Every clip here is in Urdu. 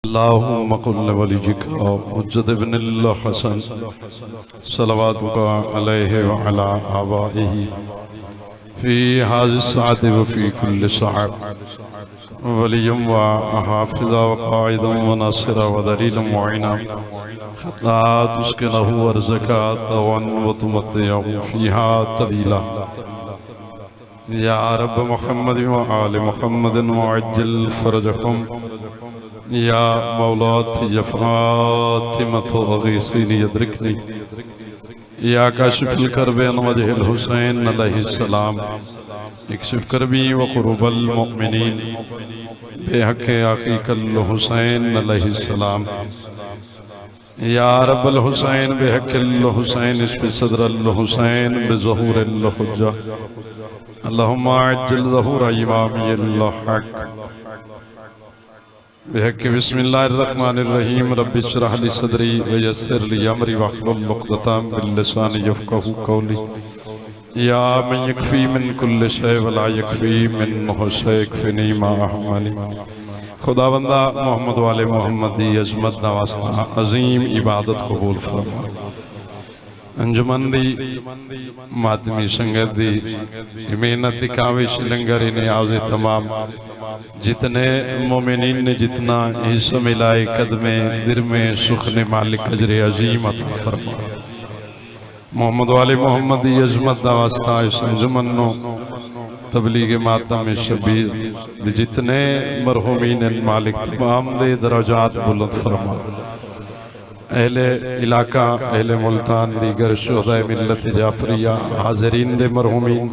اللهم قل لوليك مجد بن الحسن صلواتك عليه وعلى آبائه في هذه الساعة وفي كل ساعة وليا وحافظا وقائدا وناصرا ودليلا معينا لا تسكنه ورزقا طوعا وتمتعه فيها طويلا يا رب محمد وآل محمد وعجل فرجكم يا مولاتي يا فاطمة أغيثيني يدركني يا كاشف الكرب عن وجه الحسين عليه السلام اكشف كربي وقرب المؤمنين بحق أخيك الحسين عليه السلام يا رب الحسين بحق الحسين اشف صدر الحسين بظهور الحجة اللهم عجل ظهور إمامي الحق بحق بسم الله الرحمن الرحيم رب اشرح لي صدري ويسر لي أمري واحلل عقدة من لساني يفقهوا قولي يا من يكفي من كل شيء ولا يكفي منه شيء يكفني ما أحملي خدا بندہ محمد والے محمد دی عظمت دا واسطہ عظیم عبادت قبول فرما انجمن دی ماتمی سنگت دی محنت دی کاوش لنگر نیاز تمام جتنے مومنین نے جتنا حصہ ملائے قدمے درمے سخن مالک اجر عظیم عطا فرما محمد والے محمد دی عظمت دا واسطہ اس انجمن نو تبلیغ ماتم شبیر دی جتنے مرحومین مالک تمام دے درجات بلند فرما اہل علاقہ اہل ملتان دیگر شہداء ملت جعفریہ حاضرین دے مرحومین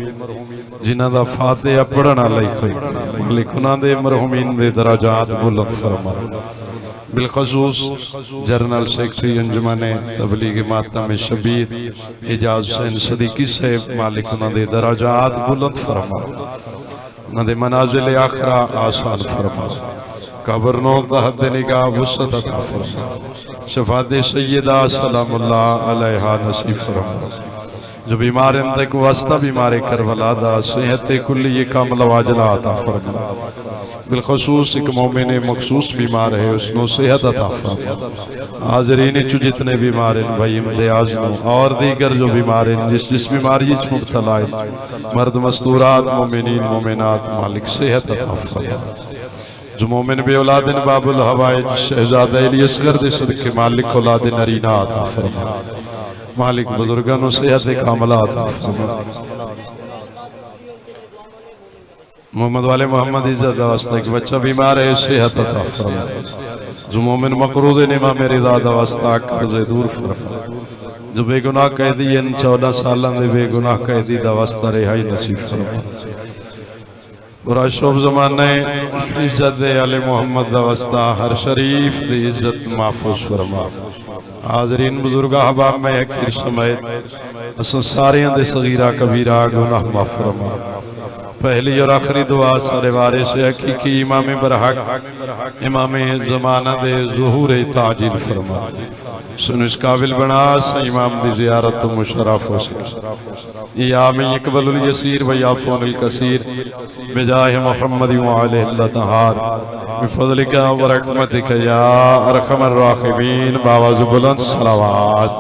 جنہ دا فاتحہ پڑھنا لائے مالک انہاں دے مرحومین دے درجات بلند فرما بالخصوص جرنل سیکٹری انجمن تبلیغ ماتم شبیر اعجاز حسین صدیقی صاحب مالک انہاں دے درجات بلند فرما انہاں دے منازل آخرہ آسان فرما قبرنوں تحت نگاہ وسعت عطا فرما شفاعت سیدہ سلام اللہ علیہا نصیب فرما جو بیمار انتک واسطہ بیمار کربلا دا صحت کلی کامل واجلہ عطا فرما بالخصوص ایک مومن مخصوص بیمار ہے اس نو صحت عطا فرما حاضرین چو جتنے بیمار ہیں بھائی امتیاز نو اور دیگر جو بیمار ہیں جس بیماری چ مبتلا ہے مرد مستورات مومنین مومنات مالک صحت عطا فرما جو مومن بے اولاد باب الحوائج شہزادہ علی اصغر دے صدقے مالک اولاد نرینہ عطا فرما مالک بزرگان و صحت کاملہ عطا فرما محمد والے محمد عزت واسطہ ایک بچہ بیمار ہے صحت عطا فرما جو مومن مقروض امام رضا واسطہ قرض دور فرما جو بے گناہ قیدی ان 14 سالان دے بے گناہ قیدی دا واسطہ رہائی نصیب فرما برا شوف زمانے عزت دے علی محمد دا واسطہ ہر شریف دے عزت محفوظ فرما حاضرین بزرگ احباب میں حقیر سمیت اسن ساریاں دے صغیرہ کبیرہ گناہ معاف فرما پہلی اور آخری دعا سارے وارث حقیقی امام برحق امام زمانہ دے ظہور تعجیل فرما سن اس قابل بنا سا امام دی زیارت و مشرف ہو سکے یا من یقبل الیسیر و یعفون الکثیر بجاہ محمد وعلیہ اللہ تہار بفضلک و رحمتک یا ارحم الراحمین باواز بلند صلوات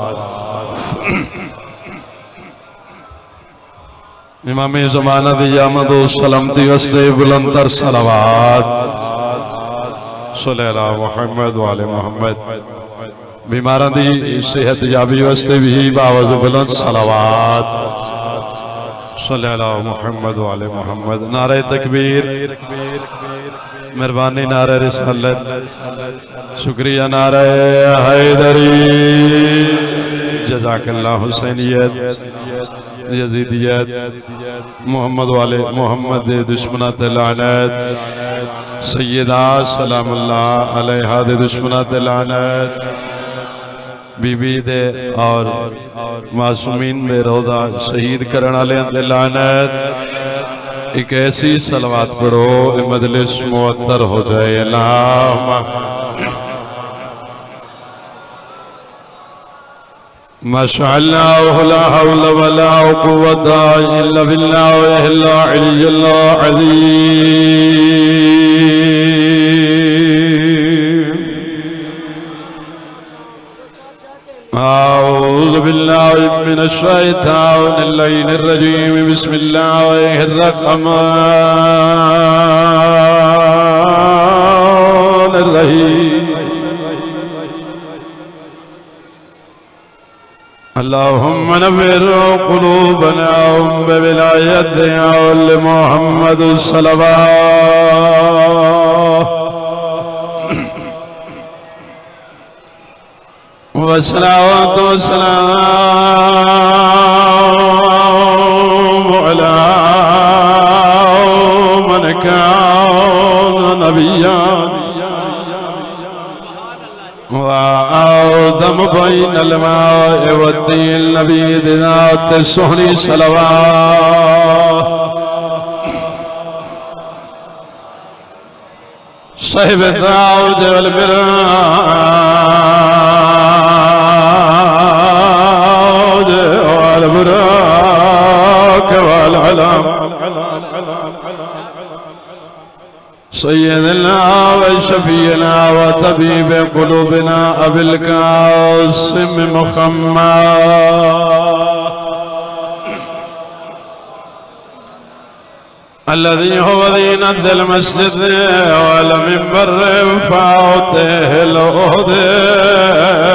امام زمانہ دی آمد و سلامتی وستے بلندر صلوات صلی اللہ محمد وعلی محمد بیماران دی صحت یابی وستے بھی باواز بلند صلوات صلی اللہ محمد وعلی محمد نعرہ تکبیر مہربانی نعرہ رسالت شکریہ نعرہ حیدری جزاک اللہ حسینیت یزیدیت محمد والے محمد دشمنات لعنت سیدہ سلام اللہ علیہا دے دشمنات لعنت بی بی دے اور معصومین دے روضہ شہید کرنا لے اندے لعنت ایک ایسی صلوات پڑھو مجلس معطر ہو جائے اللہم ما شاء الله لا حول ولا قوة إلا بالله العلي العظيم بالله من الشيطان اللعين الرجيم بسم الله الرحمن الرحيم اللهم نور قلوبنا بولاية أول محمد الصلوات والصلاة والسلام على من كان نبيا وأعظم بين الماء والطين نبي ذات الصهر صلوات صاحب الدعوة والبراج والبراك والعلم سيدنا وشفينا وطبيب قلوبنا أبي القاسم محمد الذي هو زينة المسجد والمنبر فاته الأهد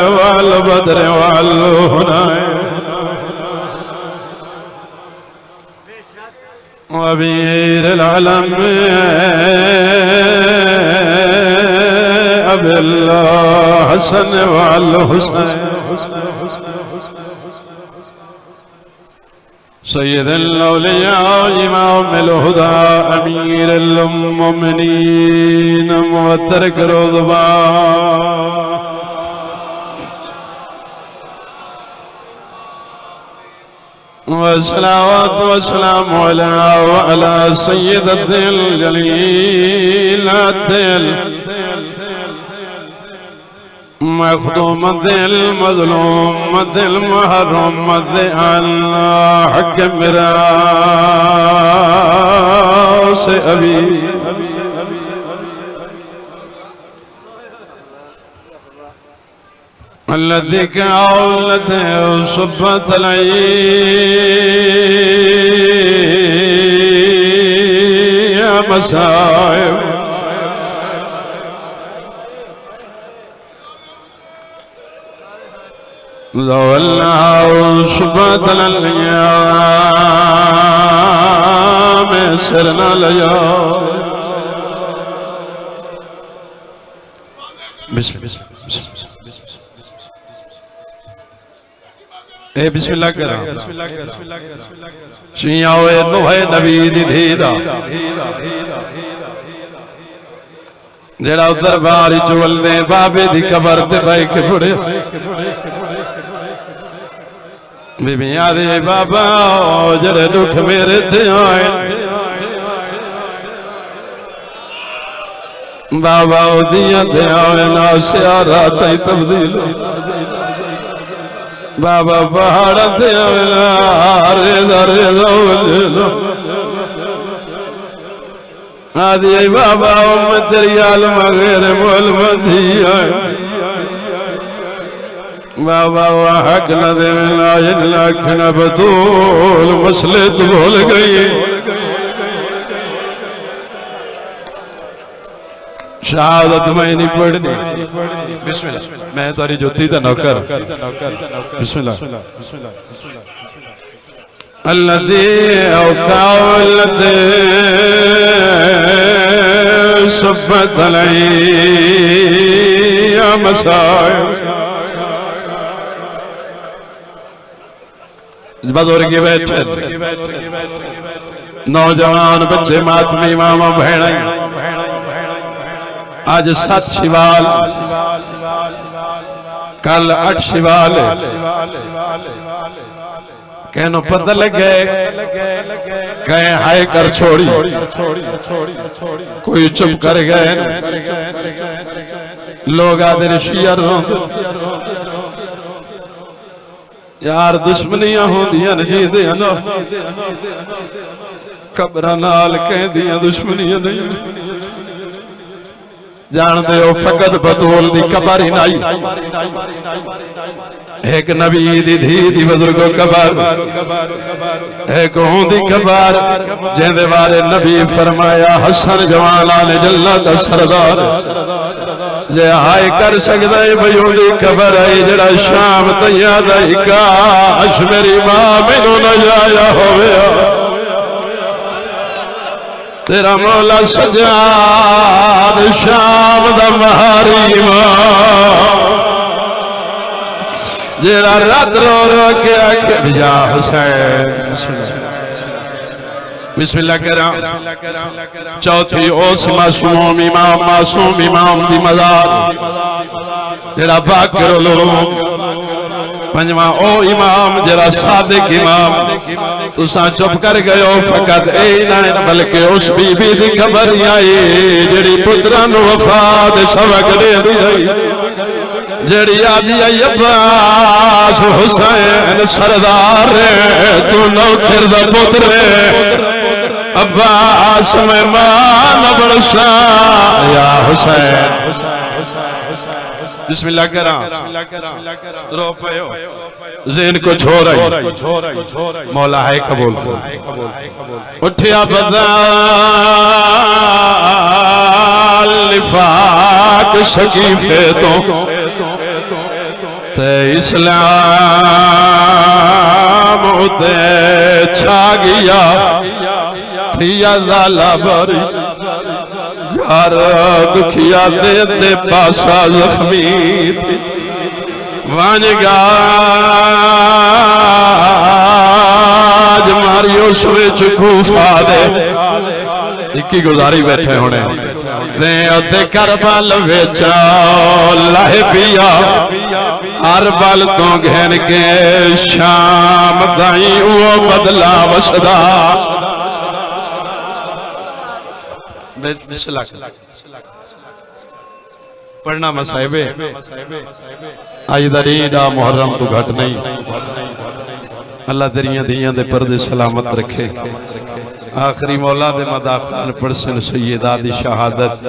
والبدر والهنين وبير العلم أبي الحسن والحسين سيد الأولياء إمام الهدى أمير المؤمنين وترك الرضبان والصلاة والسلام وعلى سيدة الجليل الدل مخدومة المظلومة المحرمة الله حكم براس أبي الذي كأولته صفت العين مسائب لو الله صفت الأيام سرنا ليا بسم الله اے بسم اللہ کرا شیعہ وے نوہ نبی دی دھیدہ جڑا ادھر باری چول دے بابے دی قبر تے بائی کے پڑے بی بی آدھے بابا جڑے دکھ میرے تے آئے بابا دیاں تے آئے ناسیارہ تائی تبدیل بابا پہاڑا تے آویلا ریدہ وجلو آدھی ای بابا امت تیری عالم غیر مولمتی آئے بابا وحق نہ دے ملا ان لاکھنا بطول مسئلے تو بھول گئی شہادت میں نہیں پڑھنی بسم اللہ میں تاری جوتی تا نوکر بسم اللہ الذي اوقع والذي صفت علی مسائب بدور کے بیٹھے نوجوان بچے ماتمی ماما بھیڑیں آج 7 شوال کل 8 شوال کہنو پتہ لگ گئے کہیں ہائے کر چھوڑی کوئی چپ کر گئے لوگ آدھے شیعہ روند یار دشمنیاں ہوں دیاں جی دیاں قبرہ نال کہیں دیاں دشمنیاں نہیں جان دے او فقط بطول دی قبر ہی نہیں ایک نبی دی دھی دی بزرگو قبر ایک ہوں دی قبر جن دے بارے نبی فرمایا حسن جوان آل جنت دا سردار جے آئے کر سکتا ہے بھئیوں دی قبر ہے جڑا شام تیاد ہے کاش میری ماں مینوں نہ جایا ہویا تیرا مولا سجاد شام دا مہاری ماں جیرا رات رو رو کے آکے بجا حسین بسم اللہ کرام چوتھی اوس معصوم امام دی مزار جیرا باکر لوگ پنجواں او امام جیرا صادق امام تو ساں چپ کر گئے ہو فقط اے نائن بلکہ اس بی بی دی خبر آئی جیڑی پتران وفاد سبق لے دی رہی جیڑی آدھی آئی عباس حسین سردار تو نوکر دا پتر عباس میں مان برسا یا حسین بسم اللہ کرام رو پہو ذہن کو چھوڑائی مولا ہے قبول اٹھیا بدال نفاق شکیفے تو تے اسلام تے چھا گیا تھی ازالہ بری گھر دکھیا دے پاسا زخمی تھی وانگا جماری اس وچ کوفہ دے اکی گزاری بیٹھے ہونے دیں ادھے کربل ویچا لہ پیا عربل تو گھن کے شام دائیں وہ بدلا وسدا بسم اللہ پڑھنا مسائبے آئی دریدہ محرم تو گھٹ نہیں اللہ دریاں دیاں دے پردے سلامت رکھے آخری مولا دے مداخل پرسن سیدہ دی شہادت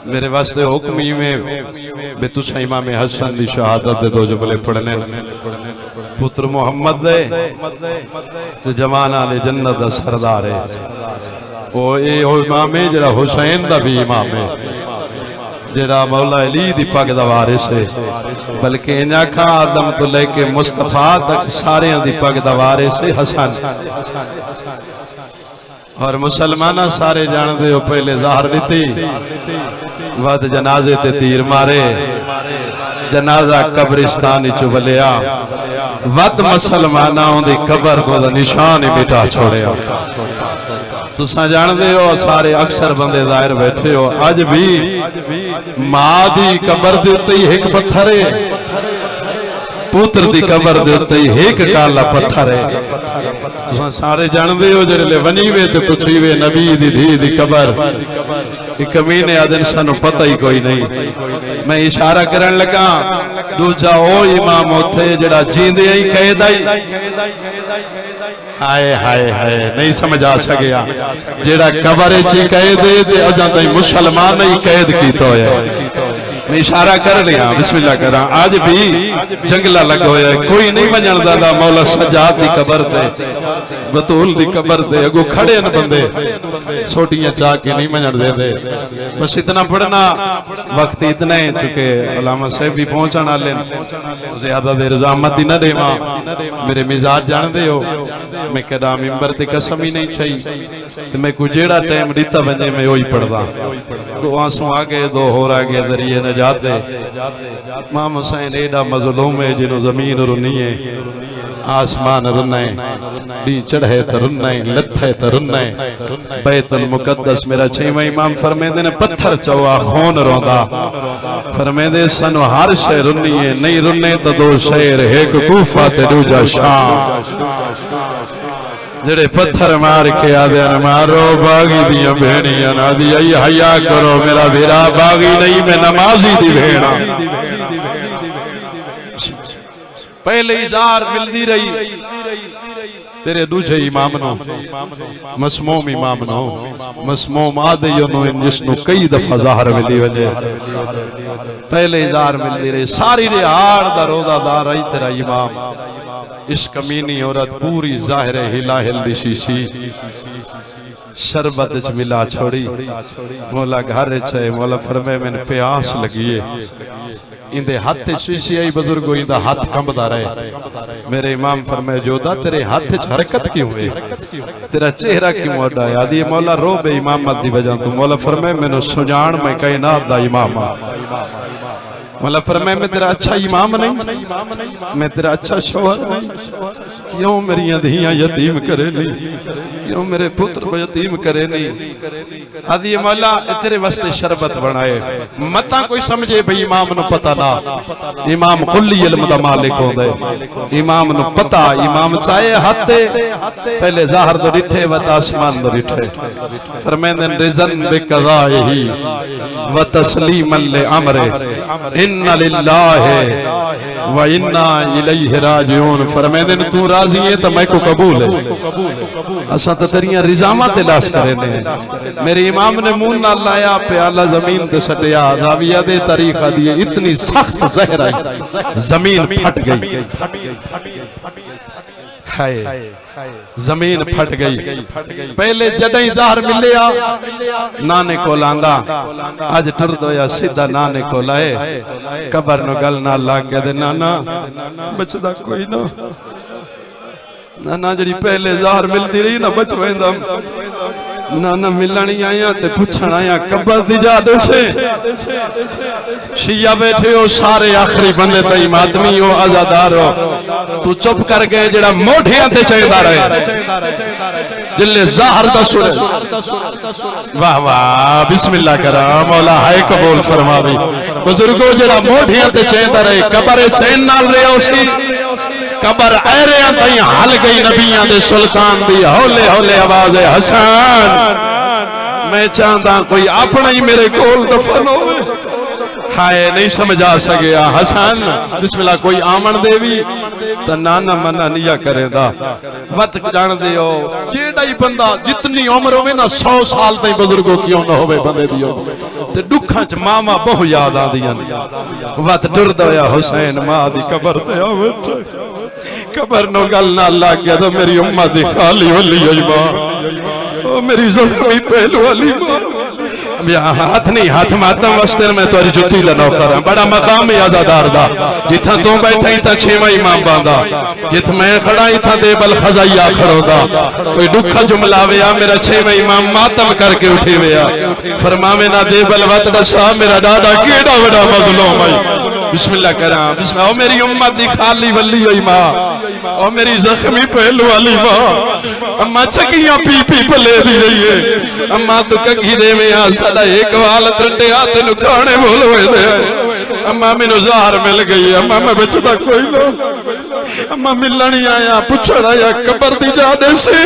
میرے واسطے حکمی میں بے تسا امام حسن دی شہادت دے دو جملے پڑھنے پتر محمد دے تو جوان آل جنت دا سردار ہے وہ امام ہے جڑا حسین دا بھی امام ہے جڑا مولا علی دی پاک دا وارث ہے بلکہ انہاں کھا آدم تو لے کے مصطفیٰ تک سارے دی پاک دا وارث ہے حسن اور مسلمانہ سارے جان دے ہو پہلے ظاہر لیتی وقت جنازے تے تیر مارے جنازہ قبرستانی چوبلیا وقت مسلمانہ ہوں دی قبر کو دا نشان مٹا چھوڑے تو ساں جان دے ہو سارے اکثر بندے ظاہر بیٹھے ہو آج بھی ماں دی قبر دیتے ہی ایک پتھر ہے پوتر دی قبر دیتے ہی ایک کالا پتھر ہے تو ساں سارے جان دے ہو جڑے لے ونیوے تے پچھیوے نبی دی دھی دی قبر ایک کمینے آدن سانو پتہ ہی کوئی نہیں میں اشارہ کرن لگا دوجہ او امام ہوتے جڑا جیندے ہی قید آئی ہائے ہائے ہائے نہیں سمجھا سکیا جیڑا قبر چی قید دے اجاں تائیں مسلمان نہیں قید کی تو ہے میں اشارہ کر لیا بسم اللہ کر رہا آج بھی جنگلہ لگ ہویا ہے کوئی نہیں بنیان دادا مولا سجاد دی قبر دے بطول دی قبر دے اگو کھڑے ان بندے سوٹیاں چاہ کے نہیں بنیان دے دے بس اتنا پڑھنا وقت اتنا ہے چونکہ علامہ صاحب بھی پہنچانا لین زیادہ دے رضامت دی نہ دے ماں میرے مزاج جان دے ہو میں کہا ممبر تے قسم ہی نہیں چاہی تو میں کو جیڑا ٹائم دیتا بنجے میں ہوئی پڑھ دا تو آنسوں آگے دو ہو رہا گیا ذریعے نجات دے امام حسین ایڈا مظلوم ہے جنہوں زمین رنی ہے آسمان رنائے ڈی چڑھے ترنائے لتھے ترنائے بیت المقدس میرا چھیمہ امام فرمیدے نے پتھر چوا خون روندا فرمیدے سنو ہر شے رنی ہے نہیں رنے تو دو شیر ایک کوفہ تے دوجا شام جڑے پتھر مار کے آدھے مارو باغی دیاں بھینیاں آدھی آئی حیاء کرو میرا بھیرا باغی نہیں میں نمازی دی بھینا پہلے ازار مل دی رہی تیرے دوجھے امام نو مسموم امام نو مسموم آدھے یونو جس نو کئی دفعہ ظاہر ملی وجہ پہلے ظاہر ملی رہے ساری رہار دا روزہ دار آئی تیرا امام اس کمینی عورت پوری ظاہر ہلا ہل دی شیشی شربت ملا چھوڑی مولا گھر چھے مولا فرمے میں نے پیاس لگیے اندے ہاتھ شیشی آئی بزرگو اندہ ہاتھ کمبدا رہے میرے امام فرمائے جودا تیرے ہاتھ حرکت کیوں ہے تیرا چہرہ کیوں اڈا ہے آدھی مولا رو بے امامت دی وجہ تو مولا فرمائے میں نے سجان میں کائنات دا امام مولا فرمائے میں تیرا اچھا امام نہیں میں تیرا اچھا شوہر نہیں کیوں میری دھیاں یتیم کرے نہیں کیوں میرے پتر کو یتیم کرے نہیں آدھی مولا تیرے واسطے شربت بنائے متا کوئی سمجھے بھئی امام نو پتہ نا امام کلی علم دا مالک ہو دے امام نو پتہ امام چاہے ہاتھے پہلے ظاہر دو رٹھے و تاسمان دو رٹھے فرمین رزن بے قضائہی و تسلیم لعمرے ان للہ و انا الیہ راجعون فرمین تو راضی ہے تو میں کو قبول ہے اساں تو تیریاں رضامہ تلاش کرے نے میرے امام نے منہ نہ لایا پیالہ زمین تے سٹیا راویہ دے طریقہ دیے اتنی سخت زہر آئی زمین پھٹ گئی زمین پھٹ گئی پہلے جڑیں ظاہر ملیا نانے کو لاندہ آج ٹردو یا سیدھا نانے کو لائے قبر نو گل نہ لاگ گیا دے نانا بچدا کوئی نہ نانا جڑی پہلے ظاہر ملتی رہی نہ بچ ویندہ نانا ملنی آیا تے پوچھن آیا قبر دی جا دے سے شیعہ بیٹھے ہو سارے آخری بندے تے ماتمی ہو عزادار ہو تو چپ کر گئے جڑا موڑھیاں تے چاہیدہ رہے جلے ظاہر دا سنے واہ واہ بسم اللہ کرا مولا ہائے قبول فرما بھی بزرگو جڑا موڑھیاں تے چاہیدہ رہے قبر چین نال رہے ہو سی قبر ایریاں تائیں حل گئی نبیاں دے سلطان دی ہولے ہولے آواز حسن میں چاہتا کوئی اپنا ہی میرے کول دفن ہوئے ہائے نہیں سمجھا سکیا حسن بسم اللہ کوئی آمن دے بھی تا نانا منہ نیا کرے دا وقت جان دے ہو یہ ڈائی بندہ جتنی عمر ہوئے نا 100 سال تائیں بزرگوں کیوں نہ ہوئے بندے دیو تے دکھاں چ ماما بہو یاد آ دیا وقت ٹرد ہویا حسین ماں دی قبر تے آوے قبر نو گل نہ لاگ گیا تو میری امت دی خالی ولی ہوئی ماں میری زخمی پہلو والی ماں ہاتھ نہیں ہاتھ ماتم وستر میں توری جتی لنو کرا بڑا مقام عزادار دا جتھا تو بیٹھا ہی تا چھویں امام باندھا جت میں کھڑا ہی تھا دے بل خزائی آخر ہوگا کوئی دکھا جملہ ویا میرا چھویں امام ماتم کر کے اٹھے ویا فرماوے نہ دے بل وطن شاہ میرا دادا کیڑا بڑا مظلوم ہے بسم اللہ کرام بسم اللہ او میری امت دی خالی ولی ہوئی ماں او میری زخمی پہلو والی ماں اماں چکیاں پی پی پلے دی رہی ہے اماں تو کگھی دے میں آسا ایک والت رٹے آتے نکانے بھول ہوئے دے اماں میں نظار مل گئی اماں میں بچتا کوئی لو اماں ملنی آیا پچھڑ آیا قبر دی جانے سے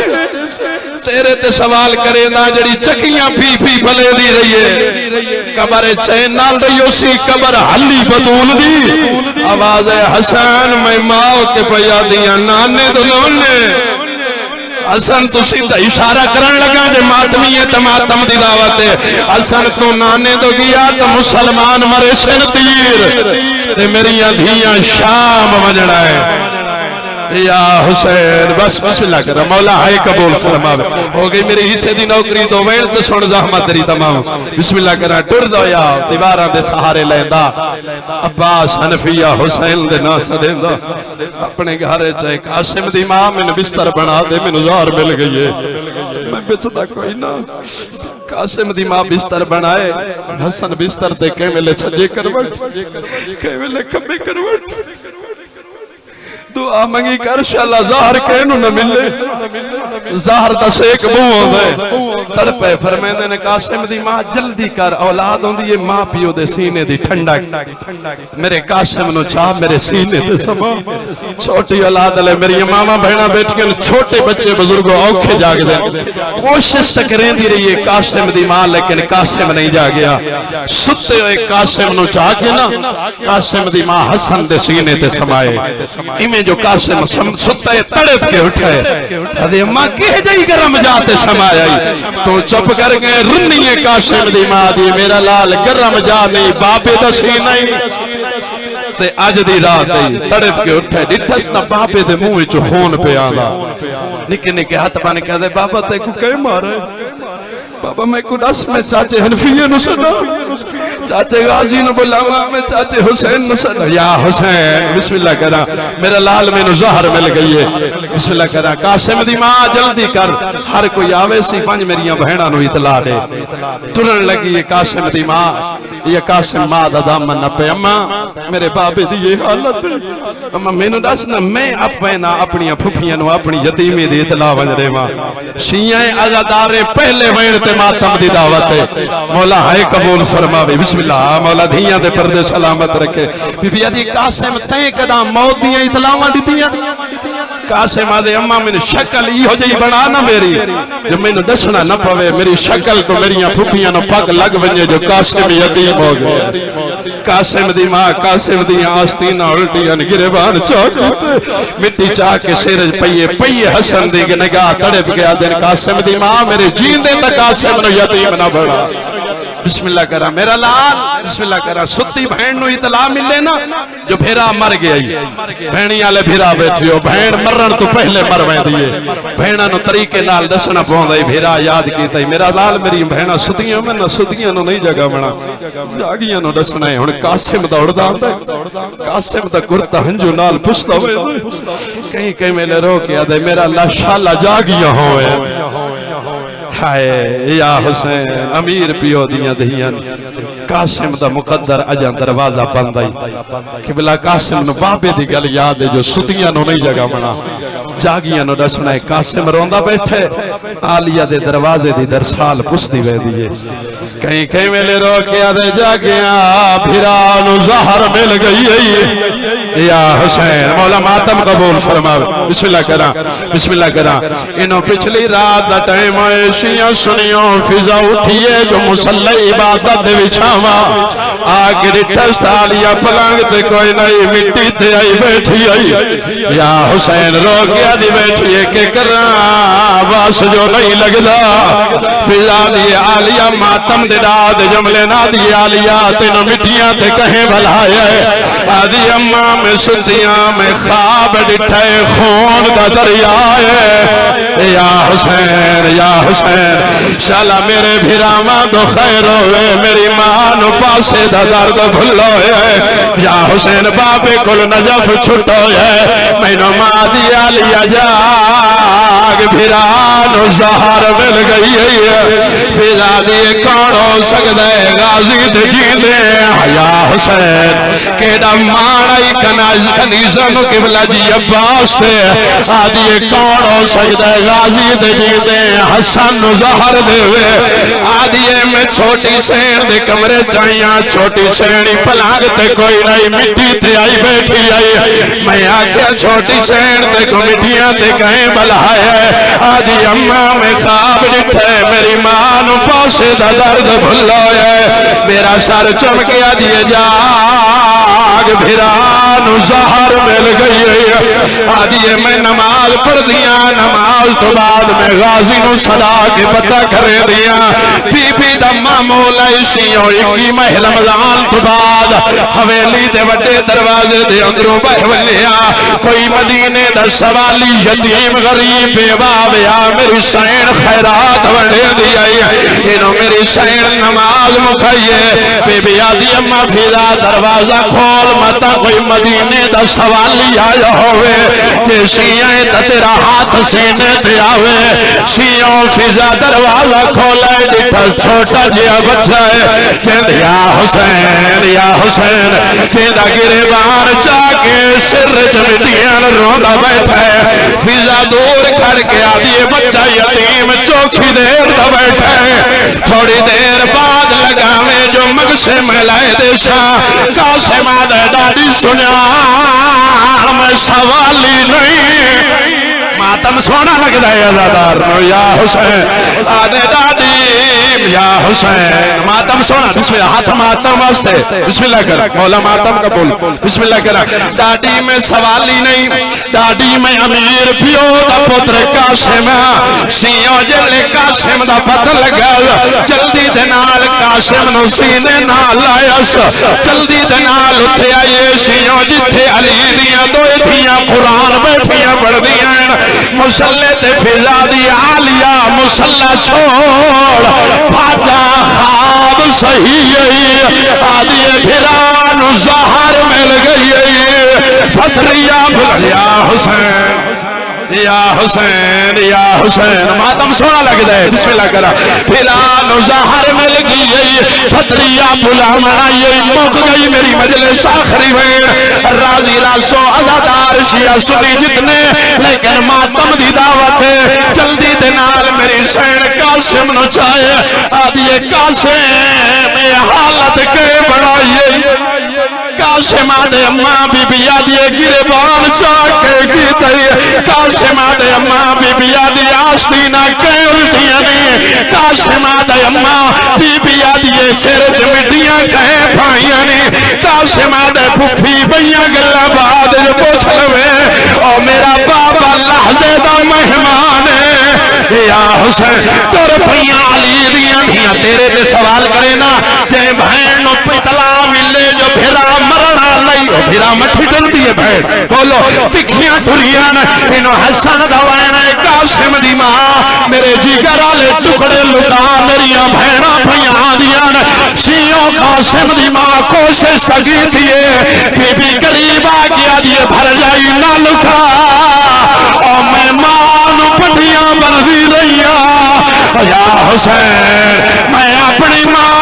تیرے تے سوال کرے نا جڑی چکیاں پی پی پلے دی رہی ہے قبر چین نال رہی ہو سی قبر حلی بدول دی آواز حسن میں ماں کے پیا دیا نانے دلونے حسن تو سیدھا اشارہ کرن لگا جے ماتمی ہے تو ماتم دی دعوت ہے حسن تو نانے دو گیا تو مسلمان مرے سن تیر تے میری دھیاں شام وجڑا ہے یا حسین بس بسم اللہ کرا مولا ہائے قبول فرماوے ہو گئی میری حصے دی نوکری دو وین سے سن زحمت تیری تمام بسم اللہ کرا ٹر دو یا دیواراں دے سہارے لیندا عباس حنفیہ حسین دے ناس دیندا اپنے گھر چاہے قاسم دی ماں میں بستر بنا دے میں نظار مل گئی ہے میں بچتا کوئی نہ قاسم دی ماں بستر بنائے حسن بستر دے کہ ملے سجے کروٹ کہ ملے کبھی کروٹ دعا منگی کر شاءاللہ ظاہر کہنو نہ ملے ظاہر دا سیک بہت ہے تڑپے فرمیندے نے قاسم دی ماں جلدی کر اولاد ہوں دی یہ ماں پیو دے سینے دی ٹھنڈک میرے قاسم نو چاہ میرے سینے دے سما چھوٹی اولاد لے میری ماما بہنا بیٹھیں چھوٹے بچے بزرگوں اوکھے جاگ دیں کوشش تک رہندی رہی ہے قاسم دی ماں لیکن قاسم نہیں جا گیا ستے ہوئے قاسم نو چاہ کے نا قاسم دی ماں حسن دے سینے تے سمائے میں جو قاسم ستے تڑپ کے اٹھائے ادھے اماں کہہ جائی گرم جاتے سمائی تو چپ کر گئے رنیے قاسم دی ماں دی میرا لال گرم جا نہیں بابے دسی نہیں تے آج دی رات دی تڑپ کے اٹھائے ڈٹھس نا بابے دے منہ وچ خون پہ آلا نکے نکے ہاتھ بانے کہہ دے بابا تے کو کہیں مارے بابا میں کو ڈس میں چاچے حنفیہ نو سنا چاچے غازی نو بلاوا میں چاچے حسین نو سنا یا حسین بسم اللہ کرا میرا لال میں نو زہر مل گئی ہے بسم اللہ کرا قاسم دی ماں جلدی کر ہر کوئی آوے سی پانچ میریاں بہنہ نو اطلاع دے ترن لگی یہ قاسم دی ماں یہ قاسم ماں دا دامن نپے اماں میرے بابے دی یہ حالت ہے اماں میں نو ڈس نا میں اپنا اپنی پھپھیاں نو اپنی یتیمی دی اطلاع ونجرے ماں شیعیں عزادارے پہلے وین ماتم دی دعوت ہے مولا ہائے قبول فرماوے بسم اللہ مولا دھیاں دے پردے سلامت رکھے بی بی آدھی قاسم تین قدام موت دیاں اطلاعاں دیتیاں قاسم آدھے اماں میں نے شکل ای ہو جائی بنانا میری جو میں نے دسنا نہ پوے میری شکل تو میریاں پھپیاں نو پاک لگ بنجے جو قاسم یتیم ہو گئے قاسم دی ماں قاسم دی آستینہ الٹیاں گریبان چاکتے مٹی چاہ کے سیرج پئیے حسن دی نگاہ تڑپ گیا دن قاسم دی ماں میرے جیندے تک قاسم نو یتیم نہ بڑھا بسم اللہ کرا میرا لال بسم اللہ کرا ستی بہن نو اطلاع ملے نا جو بھیرا مر گئی بہنی آلے بھیرا بیٹھی ہو بہن مرن تو پہلے مر میں دیئے بہنہ نو طریقے نال دسنا پہن دائی بھیرا یاد کیتا ہے میرا لال میری بہنہ ستیاں میں نہ ستیاں نو نہیں جگہ بنا جاگیاں نو دسنا ہے ہن قاسم دا اڑدا ہے قاسم دا کرتا ہنجو نال پستا ہوئے کہیں کہیں میں لے رو کیا دے میرا لاشالہ جاگیاں ہوئے ہائے یا حسین امیر پیو دیاں دہیاں قاسم دا مقدر اجاں دروازہ بندائی کہ بلا قاسم نو بابے دی گل یاد ہے جو ستیاں نو نہیں جگہ بنا جاگیاں نو دسنا ہے قاسم روندہ بیٹھے آلیہ دے دروازے دی در سال پستی بے دیئے کہیں کہیں میں لے رو کیا دے جاگیاں بھیرانو زہر مل گئی ہے یا حسین مولا ماتم قبول فرماوے بسم اللہ کرا بسم اللہ کرا انہوں پچھلی رات دا ٹائم آئے شیعہ سنیوں فضا اٹھئے جو مسلح عبادت دے وچھاوا آگے ڈٹھس تالیا پلانگ تے کوئی نئی مٹی تے آئی بیٹھی آئی یا حسین رو گیا دی بیٹھی ہے کہ کرا باس جو نہیں لگدا فضا دی آلیا ماتم دے داد جملے نا دی آلیا تینوں مٹیاں تے کہیں بھلائے آدھی اماں میں ستیاں میں خواب ڈٹھے خون کا دریائے یا حسین شالا میرے بھیراما دو خیر ہوئے میری ماں نو پاسے دا درد بھلو ہے یا حسین بابے کل نجف چھٹو ہے میں نو ماں دیا لیا جاگ بھیرانو زہر مل گئی ہے فضا دیئے کون ہو سکتے غازی دے جیندے یا حسین کیڑا مانائی کنیزن قبلہ جی عباس تھے آدھیے کون ہو سکتے غازی دے جیندے حسن نو زہر دے ہوئے آدھیے میں چھوٹی سین دے کمرے چاہیاں چھوٹی سینی پلانگ تے کوئی نہیں مٹی تے آئی بیٹھی آئی میں آکھیا چھوٹی سین تے کو مٹیاں تے کہیں بلائے آدھی اماں میں خواب ڈٹھے میری ماں نو پاسے دا درد بھلوئے میرا سر چمکیا دیے جاگ بھیرانو زہر مل گئی آدھیے میں نماز پڑھ دیا نماز تو بعد میں غازی نو صدا کے پتہ کرے دیا بی بی دمہ مولا اسیوں اکی مہ رمضان تو بعد حویلی دے وڈے دروازے دے اندروں بہولیا کوئی مدینے دا سوالی یتیم غریب بیوہ میری سین خیرات وڈے دیا انہوں میری سین نماز مکھائیے بی بی آدھی اممہ فیضا دروازہ کھول متا کوئی مدینے دا سوالی آیا ہوئے کہ سیئیں تا تیرا ہاتھ سینے تے آوے سیئوں فیضا دروازہ کھولے ڈٹھا چھوٹا جیا بچہ ہے چند یا حسین چندہ گریبان چاکے سر جمدیاں روندہ بیٹھا ہے فیضا دور کھڑ کے آدھی بچہ یتیم چوکھی دیر دا بیٹھا ہے تھوڑی دیر بعد لگا میں جو مگ سے ملائے دیشا قاسم آدھے دادی سنیاں میں سوالی نہیں ماتم سونا لگ دائے ازادار نو یا حسین آدھے دادی یا حسین ماتم سونا بسم اللہ ہاتھ ماتم واسطے بسم اللہ کر مولا ماتم کا بول بسم اللہ کر ڈاڈی میں سوالی نہیں ڈاڈی میں امیر پیو دا پتر قاسم سیوں جلے قاسم دا پتہ لگا جلدی دنال قاسم نو سینے نال آیس جلدی دنال اٹھے آئے سیوں جتھے علی دیاں دوئے دیاں قرآن بیٹھیاں پڑھ دیاں مسلح تے فضا دی عالیہ مسلح چھوڑ بھاجا خواب صحیح آدھی بھران زہر مل گئی پتھریا بھل یا حسین یا حسین یا حسین ماتم سونا لگ جائے بسم اللہ کرا پھران زہر مل گئی پتھریا بھلا منائی مک گئی میری مجلس آخری میں راضی راسو عزادار شیعہ سنی جتنے لیکن ماتم دی دعوت ہے جلدی دنال میری سین قاسم نو چاہے آدھی قاسم میں حالت کے بڑھائیے قاسم آدھے اماں بی بی آدھے گربان چاکے کی تئی قاسم آدھے اماں بی بی آدھے آستینہ کے الٹیاں نے قاسم آدھے اماں بی بی آدھے سرج مٹیاں کہیں پھائیاں نے قاسم آدھے پھوپھی بھئیاں گلہ بعد جو پوچھلوے اور میرا بابا لحظے دا مہمان ہے یا حسین تر پھئیاں علی دیاں دیاں تیرے تے سوال کرے نا جے بہن نو پتلا ملے جو بھیرا مرنا لئی بھیرا مٹھی ڈل دیئے بھین بولو تکھیاں ٹھریاں انہوں حسن دوائن قاسم دی ماں میرے جگر آلے ٹکڑے لکا میریاں بھینا بھیاں دیاں شیعوں قاسم دی ماں کوشش سگی دیئے بی بی قریب آگیا دیئے بھر جائی نہ لکا اور میں ماں پٹیاں بن دی رہیا یا حسین میں اپنی ماں